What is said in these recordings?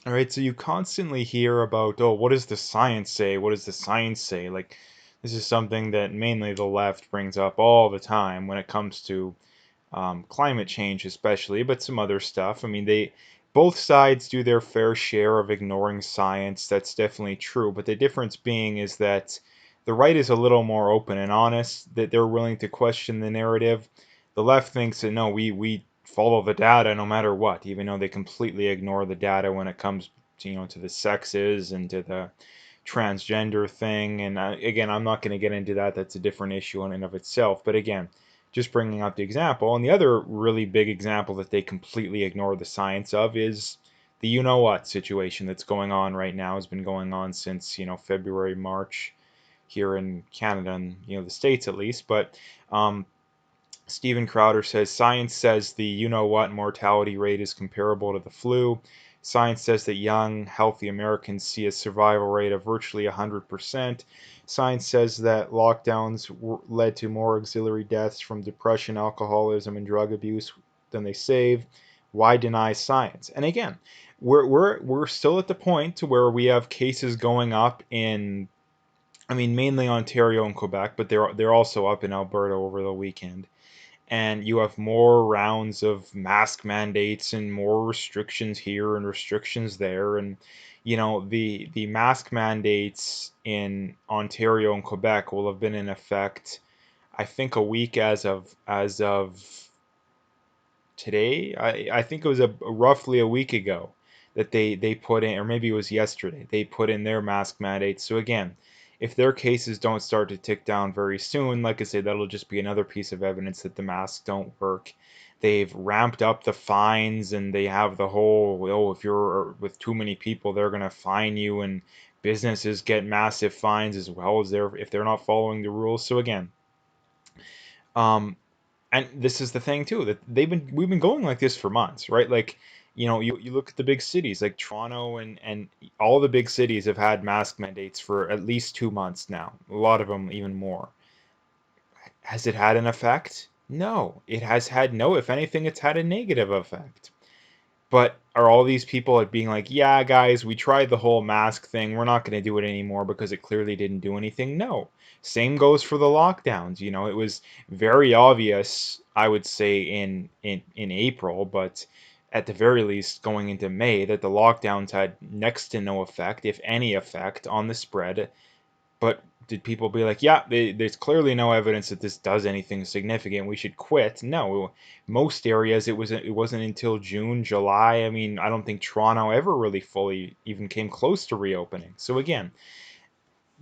All right, so you constantly hear about, oh, what does the science say? What does the science say? Like, this is something that mainly the left brings up all the time when it comes to climate change, especially, but some other stuff. I mean, both sides do their fair share of ignoring science. That's definitely true. But the difference being is that the right is a little more open and honest, that they're willing to question the narrative. The left thinks that no, we follow the data no matter what, even though they completely ignore the data when it comes to, to the sexes and to the transgender thing. And again, I'm not going to get into that. That's a different issue in and of itself. But again, just bringing up the example. And the other really big example that they completely ignore the science of is the you know what situation that's going on right now, has been going on since, February, March here in Canada and, the States at least. But um, Stephen Crowder says science says the you know what mortality rate is comparable to the flu. Science says that young, healthy Americans see a survival rate of virtually 100%. Science says that lockdowns led to more auxiliary deaths from depression, alcoholism, and drug abuse than they saved. Why deny science? And again, we're still at the point to where we have cases going up in, I mean, mainly Ontario and Quebec, but they're also up in Alberta over the weekend, and you have more rounds of mask mandates and more restrictions here and restrictions there. And the mask mandates in Ontario and Quebec will have been in effect, I think, a week as of today. I think it was roughly a week ago that they put in, or maybe it was yesterday, they put in their mask mandates. So again, if their cases don't start to tick down very soon, like I say, that'll just be another piece of evidence that the masks don't work. They've ramped up the fines, and they have the whole, oh, if you're with too many people, they're gonna fine you, and businesses get massive fines as well as if they're not following the rules. So again, um, and this is the thing too, that we've been going like this for months, right? Like, you look at the big cities like Toronto, and all the big cities have had mask mandates for at least 2 months now, a lot of them even more. Has it had an effect? No, it has had no. If anything, it's had a negative effect. But are all these people at being like, yeah, guys, we tried the whole mask thing. We're not going to do it anymore because it clearly didn't do anything? No. Same goes for the lockdowns. It was very obvious, I would say, in April, but at the very least going into May, that the lockdowns had next to no effect, if any effect, on the spread. But did people be like, yeah, there's clearly no evidence that this does anything significant, we should quit? No. Most areas, it wasn't until June, July. I mean, I don't think Toronto ever really fully even came close to reopening. So again,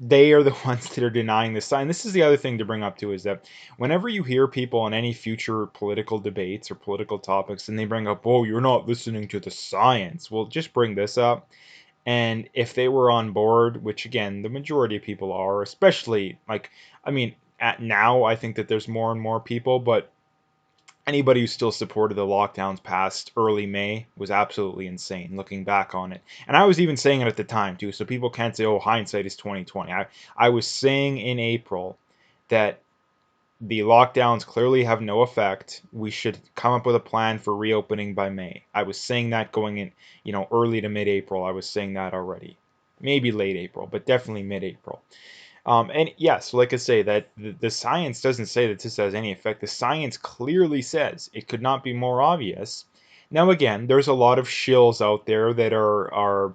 they are the ones that are denying this sign. This is the other thing to bring up too, is that whenever you hear people on any future political debates or political topics, and they bring up, oh, you're not listening to the science. Well, just bring this up, and if they were on board, which again, the majority of people are, especially like, I mean, at now, I think that there's more and more people, but anybody who still supported the lockdowns past early May was absolutely insane looking back on it. And I was even saying it at the time too, so people can't say, oh, hindsight is 2020. I was saying in April that the lockdowns clearly have no effect. We should come up with a plan for reopening by May. I was saying that going in, early to mid-April. I was saying that already. Maybe late April, but definitely mid-April. And yes, like I say, that the science doesn't say that this has any effect. The science clearly says it could not be more obvious. Now, again, there's a lot of shills out there that are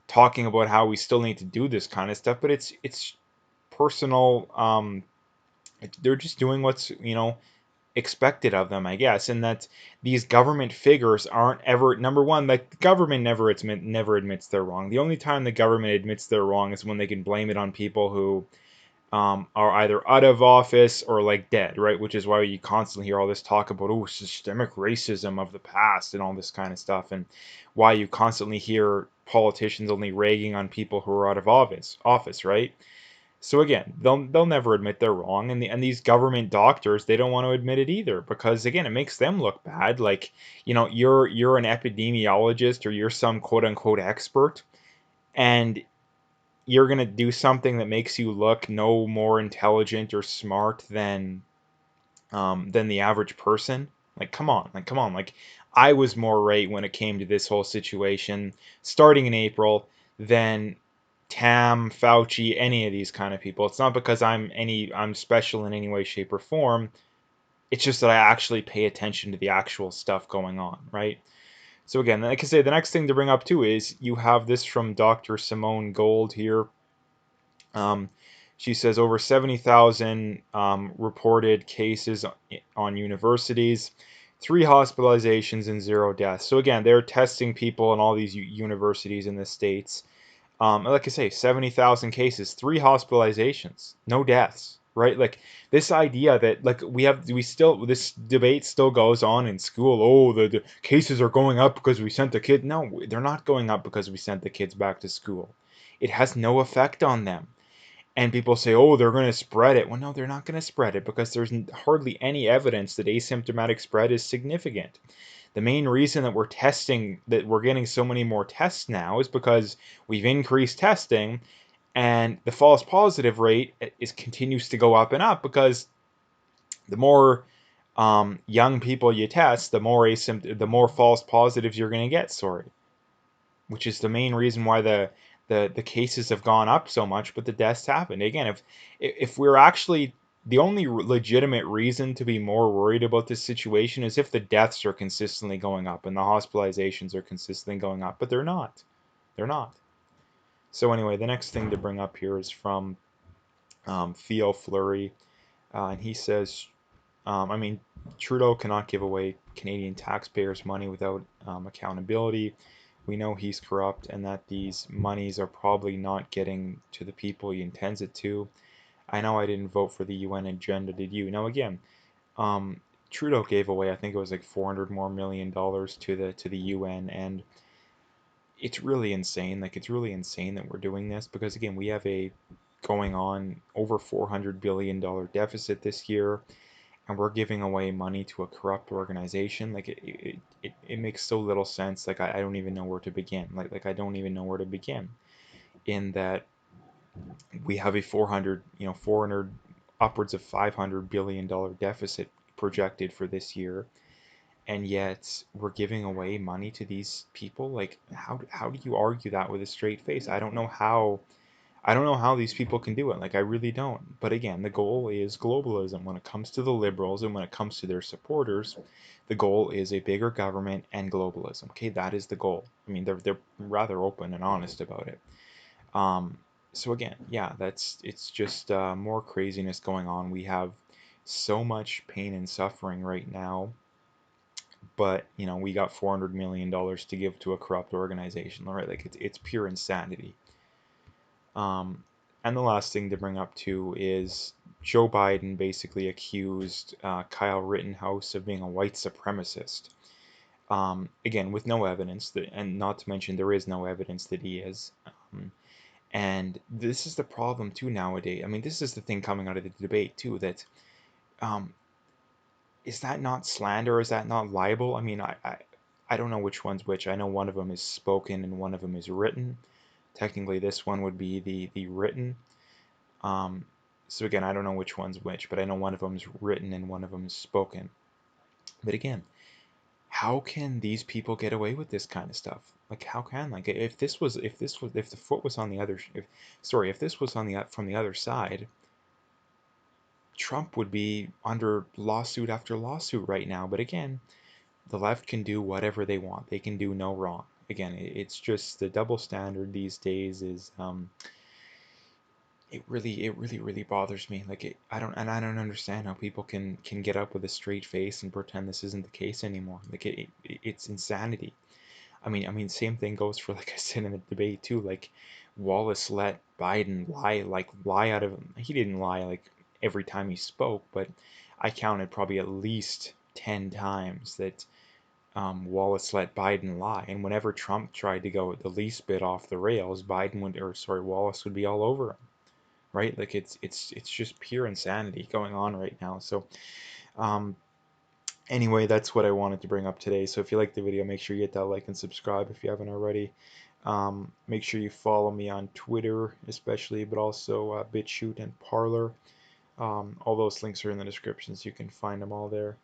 talking about how we still need to do this kind of stuff, but it's personal. They're just doing what's expected of them, I guess, and that these government figures aren't ever, number one, like, the government never admits they're wrong. The only time the government admits they're wrong is when they can blame it on people who are either out of office or like dead, right? Which is why you constantly hear all this talk about, oh, systemic racism of the past and all this kind of stuff, and why you constantly hear politicians only ragging on people who are out of office, right? So again, they'll never admit they're wrong, and these government doctors, they don't want to admit it either, because again, it makes them look bad. Like, you're an epidemiologist, or you're some quote unquote expert, and you're gonna do something that makes you look no more intelligent or smart than the average person. Like, come on, like, I was more right when it came to this whole situation starting in April than Tam, Fauci, any of these kind of people. It's not because I'm special in any way, shape, or form. It's just that I actually pay attention to the actual stuff going on, right? So again, like I say, the next thing to bring up too is you have this from Dr. Simone Gold here. Um, she says over 70,000 reported cases on universities, 3 hospitalizations and 0 deaths. So again, they're testing people in all these universities in the states. Like I say, 70,000 cases, 3 hospitalizations, no deaths, right? Like this idea that like this debate still goes on in school. Oh, the cases are going up because we sent the kid. No, they're not going up because we sent the kids back to school. It has no effect on them. And people say, oh, they're going to spread it. Well, no, they're not going to spread it because there's hardly any evidence that asymptomatic spread is significant. The main reason that we're getting so many more tests now is because we've increased testing, and the false positive rate continues to go up and up because the more young people you test, the more false positives you're going to get. Sorry, which is the main reason why the cases have gone up so much, but the deaths happen. Again, if we're actually the only legitimate reason to be more worried about this situation is if the deaths are consistently going up and the hospitalizations are consistently going up, but they're not. They're not. So anyway, the next thing to bring up here is from Theo Fleury, and he says, I mean, Trudeau cannot give away Canadian taxpayers' money without accountability. We know he's corrupt and that these monies are probably not getting to the people he intends it to. I know I didn't vote for the UN agenda, did you? Now again, um, Trudeau gave away, I think it was like 400 more million dollars to the UN, and it's really insane. Like it's really insane that we're doing this because again, we have a going on over $400 billion deficit this year, and we're giving away money to a corrupt organization. Like it makes so little sense. Like I don't even know where to begin. Like I don't even know where to begin in that we have a 400 upwards of $500 billion deficit projected for this year, and yet we're giving away money to these people. Like how do you argue that with a straight face? I don't know how these people can do it. Like, I really don't. But again, the goal is globalism. When it comes to the liberals and when it comes to their supporters, the goal is a bigger government and globalism. Okay, that is the goal. I mean, they're rather open and honest about it. Um, so again, yeah, it's just more craziness going on. We have so much pain and suffering right now, but we got $400 million to give to a corrupt organization. All right, like it's pure insanity. Um, and the last thing to bring up too is Joe Biden basically accused Kyle Rittenhouse of being a white supremacist. Again, with no evidence that, and not to mention there is no evidence that he is. And this is the problem too nowadays. I mean, this is the thing coming out of the debate too, that um, is that not slander? Is that not libel? I mean, I don't know which one's which. I know one of them is spoken and one of them is written. Technically, this one would be the written. Um, so again, I don't know which one's which, but I know one of them is written and one of them is spoken. But again, how can these people get away with this kind of stuff? Like how can like if the foot was on the other if this was on the from the other side, Trump would be under lawsuit after lawsuit right now. But again, the left can do whatever they want. They can do no wrong. Again, it's just the double standard these days is it really bothers me. Like I don't understand how people can get up with a straight face and pretend this isn't the case anymore. Like it's insanity. I mean, same thing goes for like I said in the debate too. Like Wallace let Biden lie out of he didn't lie like every time he spoke, but I counted probably at least 10 times that Wallace let Biden lie. And whenever Trump tried to go the least bit off the rails, Wallace would be all over him, right? Like it's just pure insanity going on right now. So um, anyway, that's what I wanted to bring up today. So if you like the video, make sure you hit that like and subscribe if you haven't already. Make sure you follow me on Twitter, especially, but also BitChute and Parler. All those links are in the description, so you can find them all there.